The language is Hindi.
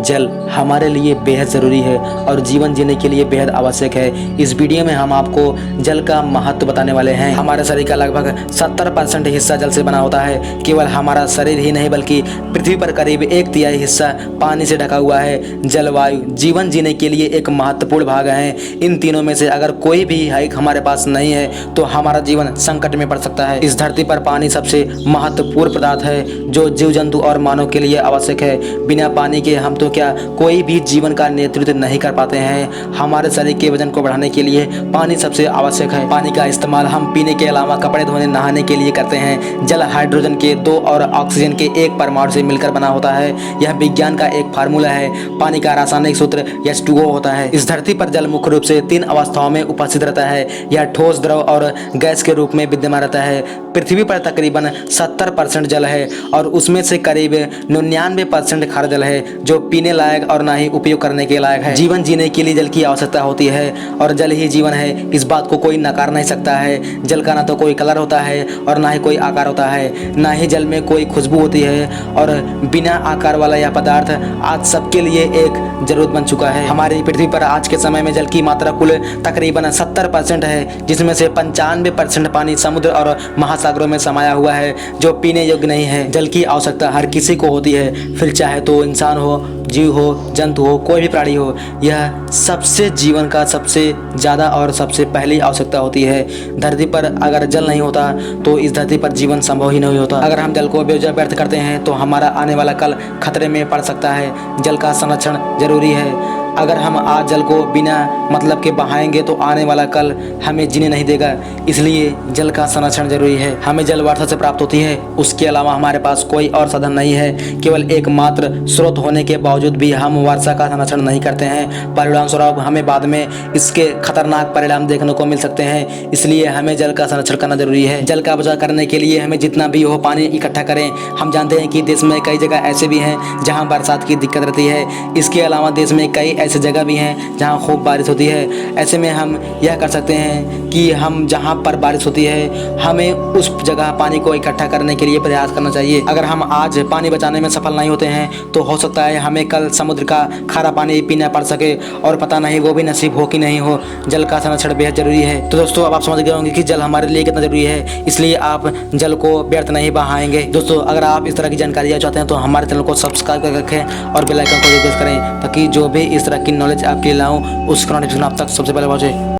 जल हमारे लिए बेहद ज़रूरी है और जीवन जीने के लिए बेहद आवश्यक है। इस वीडियो में हम आपको जल का महत्व बताने वाले हैं। हमारे शरीर का लगभग 70% हिस्सा जल से बना होता है। केवल हमारा शरीर ही नहीं बल्कि पृथ्वी पर करीब 1/3 हिस्सा पानी से ढका हुआ है। जलवायु जीवन जीने के लिए एक महत्वपूर्ण भाग है। इन तीनों में से अगर कोई भी एक हमारे पास नहीं है तो हमारा जीवन संकट में पड़ सकता है। इस धरती पर पानी सबसे महत्वपूर्ण पदार्थ है जो जीव जंतु और मानव के लिए आवश्यक है। बिना पानी के हम तो क्या कोई भी जीवन का नेतृत्व नहीं कर पाते हैं। हमारे शरीर के वजन को बढ़ाने के लिए पानी सबसे आवश्यक है। पानी का इस्तेमाल हम पीने के अलावा कपड़े धोने नहाने के लिए करते हैं। जल हाइड्रोजन के 2 और ऑक्सीजन के 1 परमाणु से मिलकर बना होता है। यह विज्ञान का एक फार्मूला है। पानी का रासायनिक सूत्र H2O होता है। इस धरती पर जल मुख्य रूप से 3 अवस्थाओं में उपस्थित रहता है। यह ठोस, द्रव और गैस के रूप में विद्यमान रहता है। पृथ्वी पर तकरीबन 70% जल है और उसमें से करीब 99% खारा जल है जो पीने लायक और ना ही उपयोग करने के लायक है। जीवन जीने के लिए जल की आवश्यकता होती है और जल ही जीवन है। इस बात को कोई नकार नहीं सकता है। जल का ना तो कोई कलर होता है और ना ही कोई आकार होता है, ना ही जल में कोई खुशबू होती है और बिना आकार वाला यह पदार्थ आज सबके लिए एक जरूरत बन चुका है। हमारी पृथ्वी पर आज के समय में जल की मात्रा कुल तकरीबन 70% है, जिसमें से 95% पानी समुद्र और महासागरों में समाया हुआ है जो पीने योग्य नहीं है। जल की आवश्यकता हर किसी को होती है, फिर चाहे तो इंसान हो, जीव हो, जंतु हो, कोई भी प्राणी हो। यह सबसे जीवन का सबसे ज़्यादा और सबसे पहली आवश्यकता होती है। धरती पर अगर जल नहीं होता तो इस धरती पर जीवन संभव ही नहीं होता। अगर हम जल को बेवजह व्यर्थ करते हैं तो हमारा आने वाला कल खतरे में पड़ सकता है। जल का संरक्षण जरूरी है। अगर हम आज जल को बिना मतलब के बहाएंगे तो आने वाला कल हमें जीने नहीं देगा। इसलिए जल का संरक्षण जरूरी है। हमें जल वर्षा से प्राप्त होती है, उसके अलावा हमारे पास कोई और साधन नहीं है। केवल एकमात्र स्रोत होने के बावजूद भी हम वर्षा का संरक्षण नहीं करते हैं। परिणाम स्वरूप हमें बाद में इसके खतरनाक परिणाम देखने को मिल सकते हैं। इसलिए हमें जल का संरक्षण करना जरूरी है। जल का बचाव करने के लिए हमें जितना भी हो पानी इकट्ठा करें। हम जानते हैं कि देश में कई जगह ऐसे भी हैं जहाँ बरसात की दिक्कत रहती है। इसके अलावा देश में कई ऐसी जगह भी हैं जहाँ खूब बारिश होती है। ऐसे में हम यह कर सकते हैं कि हम जहाँ पर बारिश होती है हमें उस जगह पानी को इकट्ठा करने के लिए प्रयास करना चाहिए। अगर हम आज पानी बचाने में सफल नहीं होते हैं तो हो सकता है हमें कल समुद्र का खारा पानी पीना पड़ सके और पता नहीं वो भी नसीब हो कि नहीं हो। जल का संरक्षण बेहद जरूरी है। तो दोस्तों अब आप समझ गए होंगे कि जल हमारे लिए कितना जरूरी है, इसलिए आप जल को व्यर्थ नहीं बहाएंगे। दोस्तों अगर आप इस तरह की जानकारी चाहते हैं तो हमारे चैनल को सब्सक्राइब कर रखें और बेल आइकन को प्रेस करें ताकि जो भी इस तरह की नॉलेज आपके लिए लाऊं उसका नोटिफिकेशन आप तक सबसे पहले पहुंचे।